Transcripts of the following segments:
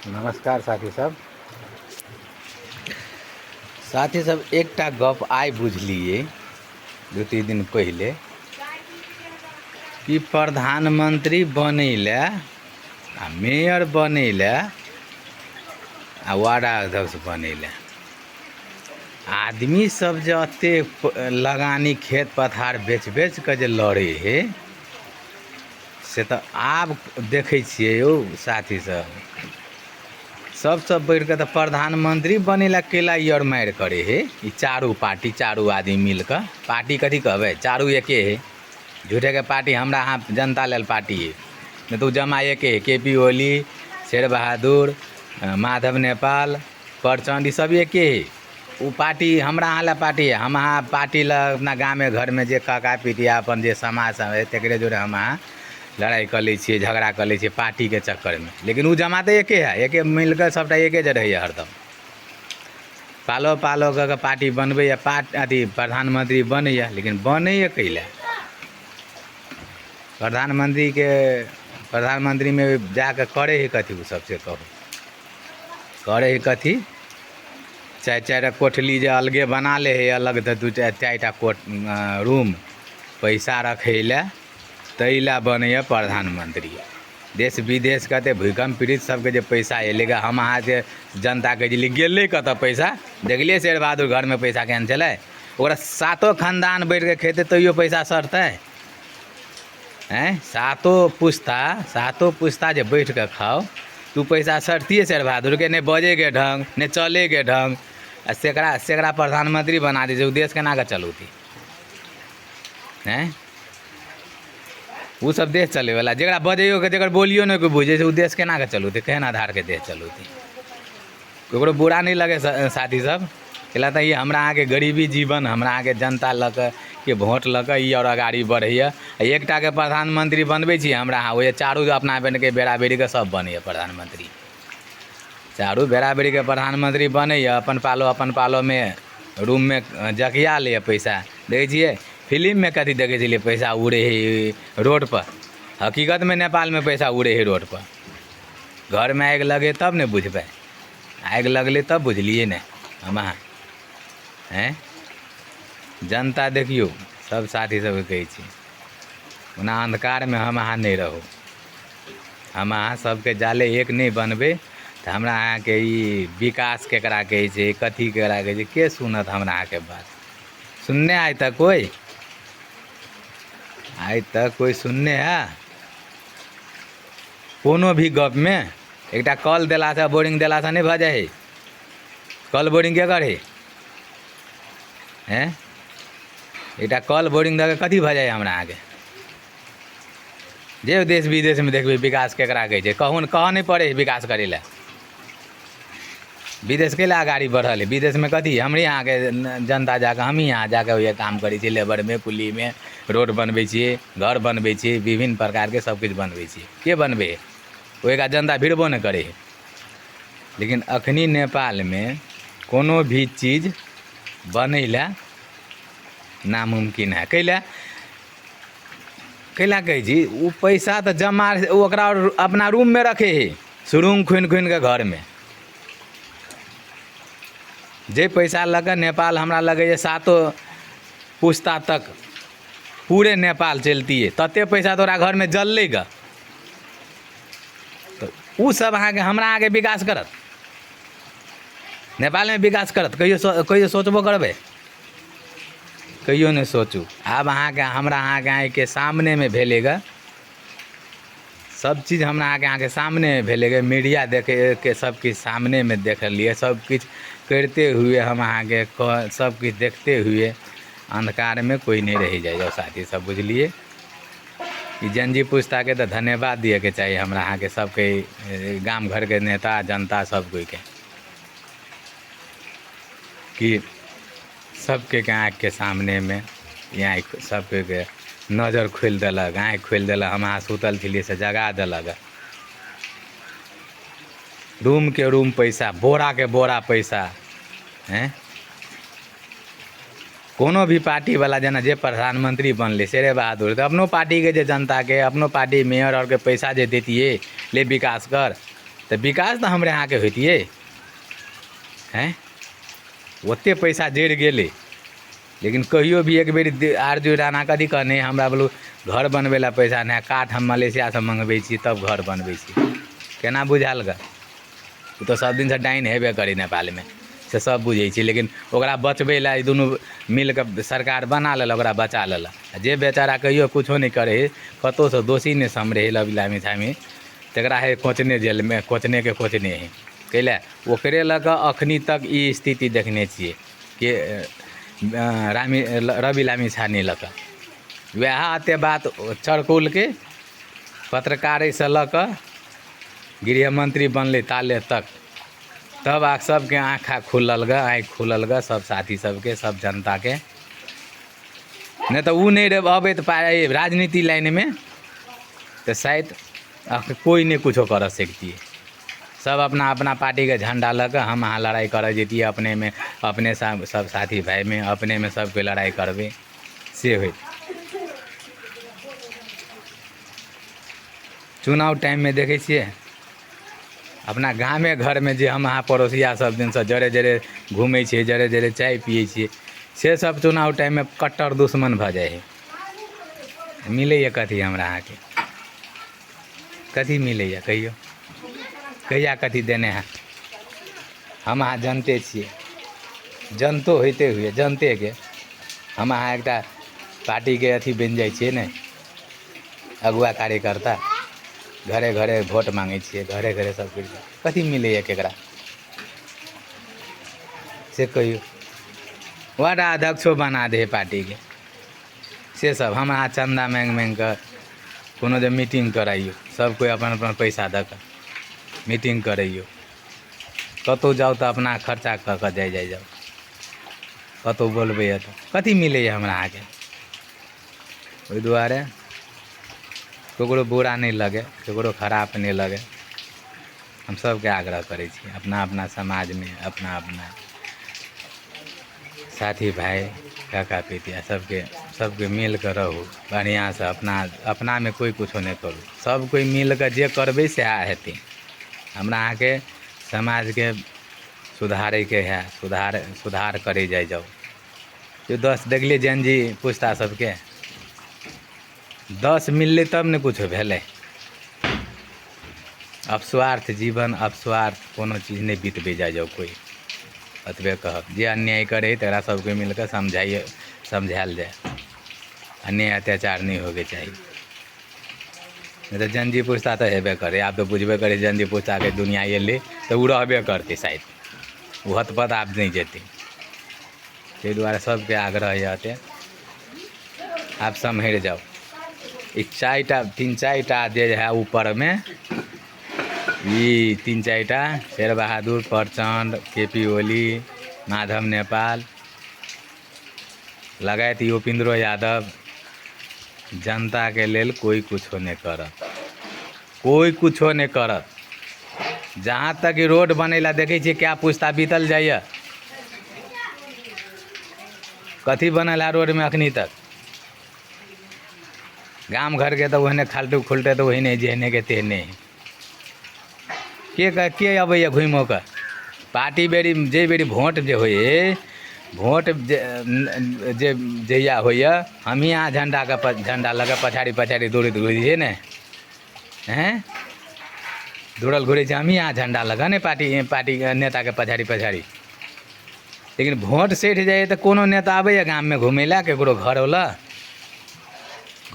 नमस्कार साथी सब एकटा गप आइ बुझलिए दू तीन दिन पहले कि प्रधानमंत्री बनैले आ मेयर बनैले आ वार्ड अध्यक्ष बनैले आदमी सब जे एते लगानी खेत पथार बेच के जे लड़े है से तो आब देखे छिए यौ साथी सबसे बढ़ के तो प्रधानमंत्री बनेला केला यर मार करे है। ई चारू पार्टी चारू आदमी मिलकर पार्टी कथी कहबे चारू एके है। झूठे के पार्टी हमरा यहाँ जनता लेल पार्टी है नहीं तो जमा एके है। केपी ओली शेर बहादुर माधव नेपाल प्रचंड सब एके है। वो पार्टी हमरा यहाँ ला पार्टी है। हम यहाँ पार्टी ला अपना गाँव में घर में जे काका पिटिया अपन जे समाज है तकरे जोड़े हम यहाँ लड़ाई कर ली झगड़ा कर ली पार्टी के चक्कर में। लेकिन वो जमा तो एके है एके मिलकर सबटा एके जे रही हरदम पालो पालो के पार्टी बनबे या अथी प्रधानमंत्री बनैया लेकिन बनैया कैले प्रधानमंत्री में जाकर करे है कथी वो सबसे कहो करे है कथी चार कोठली जे अलगे बना ले है अलग दू चार रूम पैसा रखे ला तैला बनैया प्रधानमंत्री। देश विदेश कहते भूकंप पीड़ित सबके जो पैसा अलेगा हम अहाँ से जनता के गेले कत पैसा देखलिए शेर बहादुर घर में पैसा केहन चले ओकरा सातों खानदान बैठ के खेते तो पैसा सड़ते हैं। सातों पुस्ता जो बैठ के खाओ तू पैसा सड़ती शेर बहादुर के नहीं बजे के ढंग नहीं चले के ढंग सेकरा प्रधानमंत्री बना दीजिए देश केना के चलूती हैं। वो सब देश चले वाला जरा बजैयो के जगह बोलियो नहीं कोई बुझे से देश केना के चलूते केहन आधार के देश चलूती ककरो बुरा नहीं लगे साथी सब कैला तो ये हमरा अहाँ के गरीबी जीवन हमरा अहाँ के जनता लक के वोट लक ई और अगाड़ी बढ़ैया एकटा के प्रधानमंत्री बनबै छी हमरा अहाँ ओए चारू अपना बन के बेरा बेरी के सब बनैया प्रधानमंत्री चारू बेरा बेरी के प्रधानमंत्री बनैया अपन पालो में रूम में जकिया ले पैसा देखै छियै फिल्म में कथी देखे चलिए पैसा उड़े है रोड पर हकीकत में नेपाल में पैसा उड़े है रोड पर। घर में आग लगे तब ने बुझबे आग लगले तब बुझलिए ने हम हैं जनता देखियो सब साथी सब कहे ओना अंधकार में हम अहाँ नहीं रहो हम अहाँ सबके जाले एक नहीं बनबे तो हमरा अहाँ के ई विकास केकरा कहे छै कथी केकरा कहे छै के सुनत हमरा अहाँ के बात सुनने आइ तक कोई सुनने है कोनो भी गप में एकटा कल दिला से बोरिंग दिला से नहीं भ जाए है कल बोरिंग के करे हैं एकटा कल बोरिंग दे कथी भ जाए हमरा आगे जे देश विदेश में देखबे विकास केकरा कहे छै कह नहीं पड़े है विकास करे ला विदेश के लिए आगाड़ी बढ़ल है विदेश में कथी हमरे यहाँ के जनता जाकर हम ही यहाँ जाकर ये काम करै छियै लेबर में कुली में रोड बनबै छियै घर बनबै छियै विभिन्न प्रकार के सब कुछ बनबै छियै के बनबे ओएगा जनता भिड़बो नहीं करे है। लेकिन अखनी नेपाल में कोनो भी चीज बनैला नामुमकिन है कैला कहे जी वो पैसा तो जमा ओकरा अपना रूम में रखे है सुरुंग खुन के घर में जे पैसा लगे नेपाल हमरा लगे सातों पुस्ता तक पूरे नेपाल चलती है तते पैसा तोरा घर में जल लेगा तो वो सब अहाँ के हमरा आगे विकास करत नेपाल में विकास करत कहियो सोचबो करबे कहियो नहीं सोचू। अब अहाँ के हमरा अहाँ के आँख के सामने में भेलेगा सब चीज़ हमरा अहाँ के सामने में भेलेगा मीडिया देखे के सब के सामने में देख लिए सब कुछ करते हुए हम अहाँ के सब कुछ देखते हुए अंधकार में कोई नहीं रह जाए साथी सब बुझलिए कि जनजी पूछता के तो धन्यवाद दिए के चाहिए हमरा अहाँ के सबके गांव घर के नेता जनता सब कोई के कि सबके आँख के सामने में यहाँ सबके नज़र खोल दिलक आँख खोल दिलक हम अहाँ सुतल छलिए से जगा दिलक रूम के रूम पैसा बोरा के बोरा पैसा हैं कोनो भी पार्टी वाला जना जे प्रधानमंत्री बनले शेरे बहादुर तो अपनो पार्टी के जे जनता के अपनो पार्टी मेयर और के पैसा जे देती है ले विकास कर तो विकास तो हमरे अहाँके होइतिए हैं। ओते पैसा जरि गेलै, लेकिन कहियो भी एक बेर आरजू राणा कथी कहने, हमरा बोलू घर बनबै लए पैसा नहि, काठ हम मलेशियासँ मँगबै छी तब घर बनबै छी। केना बुझाल ग? ओ तऽ सब दिनसँ डाइन हेबे करी नेपालमे, से सब बुझै छी। लेकिन ओकरा बचबै लए दुनू मिलकऽ सरकार बना लेलक, ओकरा बचा लेलक। जे बेचारा कहियो कुछो नहि करै है, कतहुसँ दोषी नहि समरै है लबी लामी छामी, तकरा है कोचने जेलमे, कोचनेके कोचने है। कैले ओकरे लऽ कऽ अखनी तक ई स्थिति देखने छियै कि रवि लामी छानी लऽ कऽ वएह एते बात चरकुलके पत्रकारेसँ लऽ कऽ गृहमंत्री बनलै ताले तक, तब सबके आँखा खुलल ग, आँखि खुलल ग सब साथी सबके, सब जनताके। नहीं तो वो नहीं अबैत राजनीति लाइन में तो शायद कोई नहीं कुछो कर सकती। सब अपना अपना पार्टी के झंडा लग हम अहाँ लड़ाई कर जैतिए अपने में, अपने सब साथी भाई में, अपने में सबके लड़ाई करबे से हो। चुनाव टाइम में देखे छिए अपना गामे घर में जे हम अहाँ पड़ोसिया सब दिन से जरे जरे घूमे छे, जरे जरे चाय पिए छे, से सब चुनाव टाइम में कट्टर दुश्मन भ जाए है। मिले कथी हमरा अहाँ के? कथी मिले कहियो? कहिया कथी देने हैं? हम अहाँ जानते छे, जनतो होते हुए जनते के हम अहाँ एक पार्टी के अथी बन जाए छे ने, अगुआ कार्यकर्ता, घरे घरे वोट मांगे छे, घरे घरे सब कुछ कथी मिले केकरा से कहियो? वार्ड अध्यक्षो बना दे पार्टी के, से सब हम अहाँ चंदा मांग मांग कर कोनो जो मीटिंग कराइयो, सब कोई अपन अपन पैसा दे कर मीटिंग कराइयो। कतौ जाओ तो अपना खर्चा कर कर जाओ, कतौ बोलबे तो कथी मिले हमरा अहाँ के? ओहि दुआरे ककरो बुरा नहीं लगे, ककरो खराब नहीं लगे, हम सबके आग्रह करे छी अपना अपना समाज में, अपना अपना साथी भाई काका पितिया सबके मिल कर रहू बढ़िया से। अपना में कोई कुछो नहीं करू, सब कोई मिल कर जे करबे से हेतै। हमरा अहाँ के समाज के सुधारे के है, सुधार करे जाओ। जो 10 देखलिए जैन जी पूछता सबके 10 मिलले तब ने कुछ भेले। अपस्वार्थ जीवन, अपस्वार्थ कोनो चीज नहीं बीतबे जाओ कोई, अतबे कहब जे अन्याय करे तरा सबके मिलकर समझायल जाए, अन्याय अत्याचार नहीं होके चाहिए। नहीं तो जनजी पूछता तो हेबे करे, आप तो बुझबे करे जनजी पूछता के दुनिया ये ले तो वो रहबे करते, शायद वो हतपत आप नहीं जेते। ते द्वारा सबके आग्रह ये आप सम्हर जाओ। 3-4 जे है ऊपर में, ये 3-4 शेर बहादुर, प्रचंड, केपी ओली, माधव नेपाल लगायत योपेंद्र यादव जनता के लेल कोई कुछो नहीं करत, कोई कुछो नहीं करत। जहाँ तक रोड बनेला देखे छे क्या पूछता बीतल जाइए, कथी बनल है रोड में अखनी तक? गाम घर के तो वहने खालटू खुलटे तो वही जेहने के तेहने के अबैया घुमो कर। पार्टी बेरी जे बेरी वोट जे होए, वोट जे जहिया होइए हम ही यहाँ झंडा लगा पछाड़ी पछाड़ी दौड़ैत घुरै छियै ने, हैं दौड़ल घुरै छै हम ही यहाँ झंडा लगा ने पार्टी नेता के पछाड़ी पछाड़ी। लेकिन वोट सैठ जाए तो कोनो नेता आबैया गाम में घूमे ला, केकरो घर वाला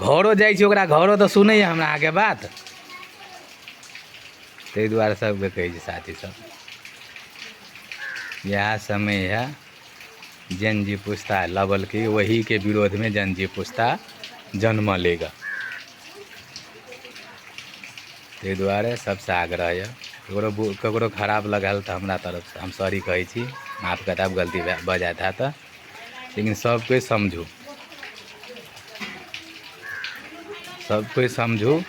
घरों जाइ छै, ओकरा घरों तो सुनैया हमरा अहाँ के बात। ताहि दुआरे सबके कहै छै साथी सब यह समय है जन जी पूछता लबल की, वही के विरोध में जन जी पूछता जन्म लेगा। ताहि दुआरे सबसे आग्रह है, ककरो खराब लगल तो हमरा तरफ से हम सॉरी कहै छी, माफ करब गलती बजात है तो, लेकिन सब कोई समझू, सब कोई समझू।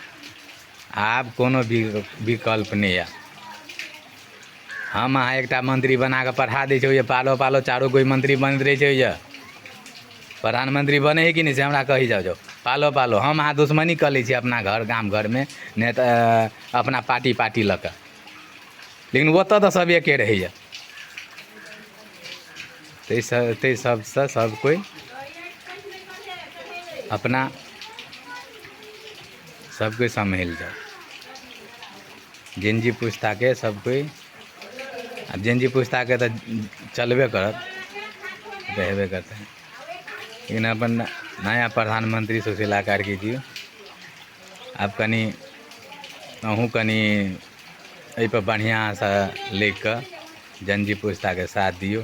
आप कोनो विकल्प नहीं है। हम अहाँ एक मंत्री बना के पढ़ा दै छै, पालो पालो चारो कोई मंत्री बनते रहे छै, प्रधानमंत्री बने है कि नहीं से हमरा कही जाओ पालो पालो। हम अहाँ दुश्मनी कर ले अपना घर गाम घर में, नहीं तो अपना पार्टी लऽ कऽ लेकिन ओतऽ तऽ सब एके रहैए। ताहि सबसँ सब कोइ अपना सब कोइ सम्हैल जाओ। जेनजी पुस्ताके सब कोइ, अब जेनजी पुस्ताके तऽ चलबे करत, हेबे करते हैं। लेकिन अपन नया प्रधानमंत्री सुशीला कार्की जी आब कनि अहूँ कनि एहि पर बढ़िआँसँ लग कऽ जेनजी पुस्ताके साथ दियौ।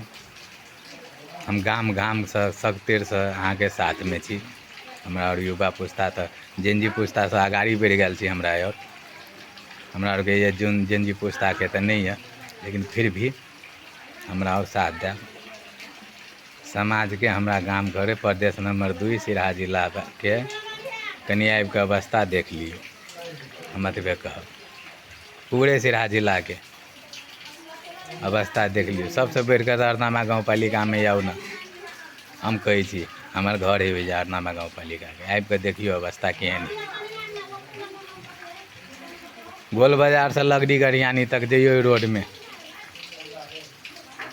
हम गाम गामसँ सगतेरसँ अहाँके साथमे छी। हमरा आओर युवा पुस्ता तऽ जेनजी पुस्तासँ आगाड़ी बढ़ि गेल छी। हमरा आओरके ये जेनजी पुस्ताके तऽ नहि यऽ, लेकिन फिर भी हमरा आओर साथ देब। समाजके हमरा गाम घरे प्रदेश नंबर 2 सिराहा जिलाके कनि आबि कऽ अवस्था देख लियौ। हम एतबे कहब, पूरे सिराहा जिलाके अवस्था देख लियौ। सबसँ बढ़ि कऽ अरनामा गाँव पालिकामे आउ ने, हम कहै छी हमर घर हेबै जे अरनामा गाँव पालिकाके आबि कऽ देखियौ अवस्था केहन है। गोल बाजारसँ लगड़ी गरियानी तक जइयो रोडमे,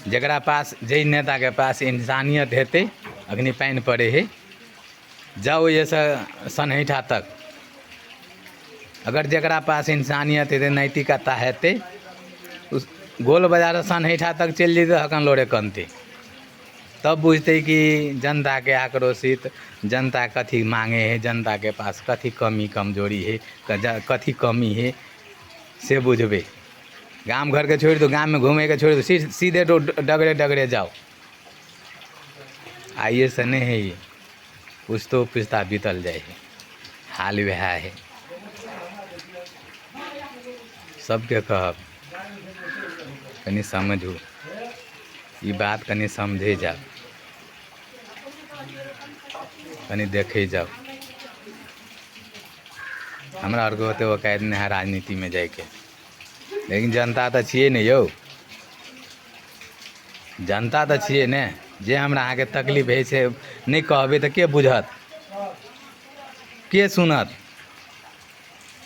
जकरा पास जाहि नेताके पास इंसानियत हेतै, अखनी पानि पड़ै है, जाओ एहिसँ सनहैठा तक, अगर जकरा पास इंसानियत हेतै, नैतिकता हेतै, उस गोल बाजार सनहैठा तक चलि जेतै हकन लोरे कनते, तब बुझतै कि जनता के आक्रोशित, जनता कथी मांगे है, जनता के पास कथी कमी कमजोरी है, कथी कमी है से बुझबै। गाम घरके छोड़ि दो, गाम में घूमैके छोड़ि दो, सीधे डगरे डगरे जाओ। आइए से नहीं है ये, पुस्तो पुस्ता बीतल जाए है, हाल वह है। सबके कहब कनि समझू, ई बात कनि समझे जाओ, कनि देखे जाओ। हमरा आरके ओते औकात नहीं है राजनीति में जाके, लेकिन जनता तऽ छियै ने यौ, जनता तऽ छियै ने। जे हमरा अहाँके तकलीफ है से नहीं कहबै तऽ के बुझत, के सुनत,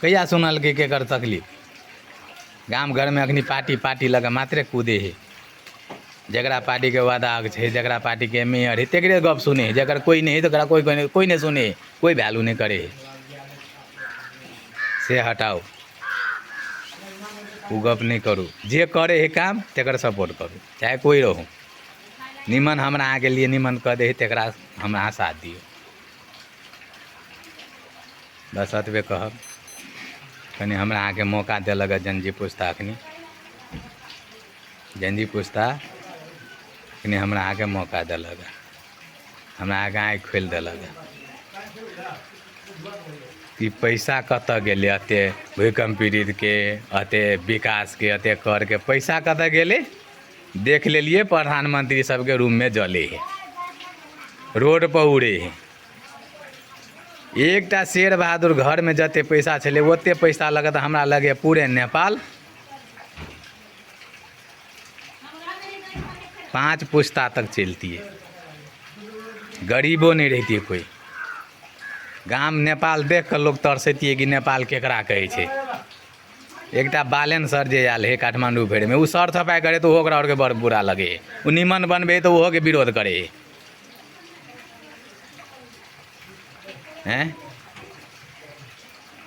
कहिया सुनलकै केकर तकलीफ। गाम घरमे अखनी पार्टी लगा मात्रे कूदे है। जकरा पार्टीके वादा छै, जकरा पार्टीके मेयर है तकरे गप सुने है, जकर कोई नहीं है तकरा कोई नहीं सुने है, कोई वैल्यू नहीं करे है। से हटाओ, वो गप नहीं करू। जे करे है काम तकर सपोर्ट करू, चाहे कोई रहू। निमन हमरा अहाँके लिए निमन कऽ दे है तकरा हमरा अहाँ साथ दियौ। बस एतबे कहब। कनि हमरा अहाँके मौका देलक जेनजी पुस्ता, अखनी जेनजी पुस्ता कनि हमरा अहाँके मौका देलक, हमरा अहाँके आँखि खोलि देलक कि पैसा कतऽ गेलै। एते भूकंप पीड़ितके, एते विकासके, एते करके पैसा कतऽ गेलै देख लेलिए। प्रधानमंत्री सबके रूम में जले है, रोड पर उड़े है। एकटा शेर बहादुर घर में जते पैसा छलै ओते पैसा लगत हमरा लगे पूरे नेपाल 5 पुस्ता तक चलती है, गरीबो नहीं रहती है कोई। गाम नेपाल देख कर लोग तरसतिए कि नेपाल केकरा कहै छै। एकटा बालेन सर जे आयल है काठमांडू भेड़ में, उ सर सफाई करे तो ओकरा और के बड़ बुरा लगे है। उ निमन बनबे तो ओहो के विरोध करे है।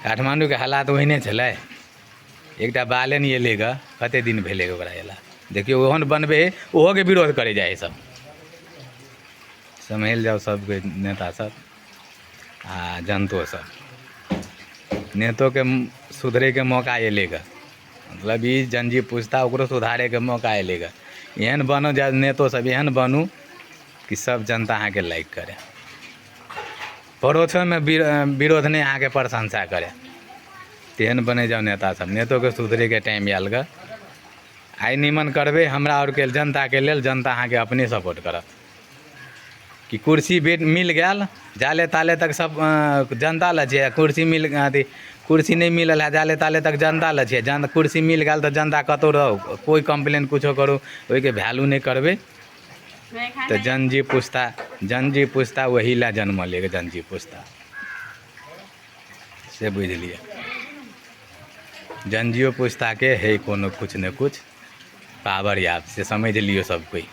काठमांडू के हालात ओहने छलै। एकटा बालेन एलै ग, कते दिन भेलै ओकरा एला, देखियो ओहन बनबे ओहो के विरोध करे जाए सब। समझल जाओ सब नेता सब आ जनतो सब। नेतो के सुधरे के मौका एलेगा, मतलब ई जेनजी पुस्ता ओकरो सुधारे के मौका एलेगा। एहन बनो जा नेतो सब, एहन बनू कि सब जनता अहाँ के लाइक करे, पड़ोसो में विरोध नहीं अहाँ के प्रशंसा करे। तेहन बने जाओ नेता सब। नेतो के सुधरे के टाइम आयल ग। आइ निमन करबे हमरा और के जनता के लेल, जनता अहाँ के अपने सपोर्ट करत। कि कुर्सी मिल गया जाले ताले तक सब जनता ल छै। कुर्सी अथी कुर्सी नहीं मिलल है जाले ताले तक जनता ल छै। कुर्सी मिल गया तो जनता कतौ रहो, कोई कंप्लेन कुछो करो, ओई के वैल्यू नहीं करबे तो जेनजी पुस्ता वही ला जन्म लेगा। जेनजी पुस्ता से बुझ लिया। जंजियो पूछता के है कोनो कुछ न कुछ पावर याद से समझ लियो सब कोई।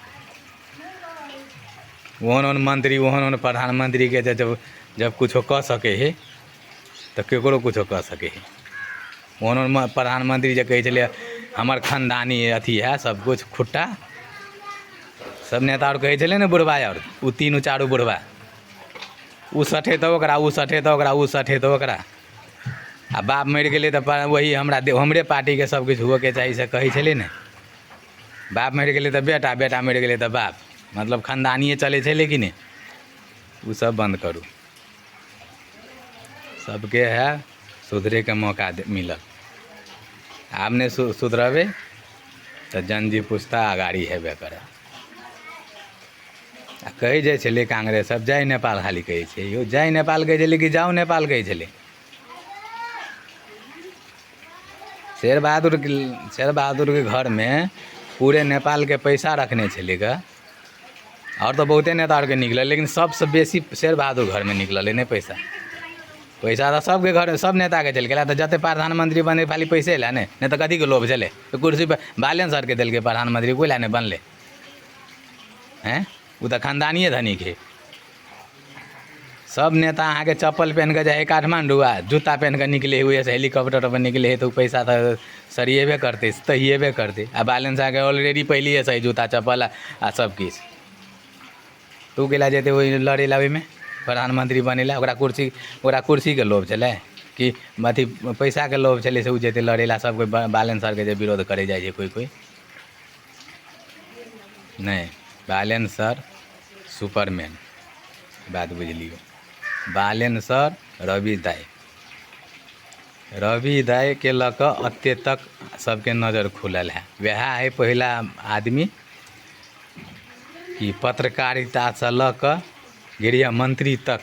ओहन मंत्री ओहन प्रधानमंत्री के जब कुछो कह सके है तो केकरो कुछो कह सके है। ओहन प्रधानमंत्री जो कहे चले हमार खानदानी अथी है सब कुछ खुट्टा, सब नेता और कहे चले ना बुढ़वा और उ तीनों चारू बुढ़वा उ सठे तो ओकरा उ सठे तो ओकरा उ सठे तो ओकरा आ बाप मर गए तो वही हमरे पार्टी के सब कुछ हुए के चाहिए से कही चले ना। बाप मर गए तो बेटा, बेटा मर गए तो बाप, मतलब खानदानिए चले थे। लेकिन वो सब बंद करूँ, सबके है सुधरे के मौका मिलल। आपने सुधरबे तो जनजी पूछता अगाड़ी हेबे करे। आ कही जाए छे कांग्रेस अब जाए नेपाल खाली कहे छे, यो जाए नेपाल कहे छे कि जाओ नेपाल कहे छे। शेर बहादुर के घर में पूरे नेपाल के पैसा रखने छे का, और तो बहुते नेता और के निकल, लेकिन सबसे बेसी शेर बहादुर घर में निकल नहीं पैसा। पैसा तो सबके घर सब नेता के चल गया, तो जते प्रधानमंत्री बने खाली पैसे ला नहीं तो कथी के लोभ चले। तो कुर्सी पर बालेन सर के दिल के प्रधानमंत्री कोई लाने बनले हैं, वो तो खानदानिए धनिक है। सब नेता अहाँ के चप्पल पहन के जाए काठमांडू आ जूता पहन के निकले हुए से हेलीकॉप्टर पर निकले है तो पैसा तो सरियेबे करते तहिएबे करते। आ बालेन साहब के ऑलरेडी पहले सही जूता चप्पल आ सब किस तू गेला जेते वही लड़े लावे में प्रधानमंत्री बनेला। ओकरा कुर्सी के लोभ चले कि अथी पैसा के लोभ चले से उ जेते लड़ेला। सब कोई बालेन सर के जे विरोध करे जाए कोई नहीं। बालेन सर सुपरमैन, बात बुझ लियो। बालेन सर रवि दाई के लक अत्ते तक सबके नज़र खुलल है। वह है पहला आदमी कि पत्रकारिता से लक गृह मंत्री तक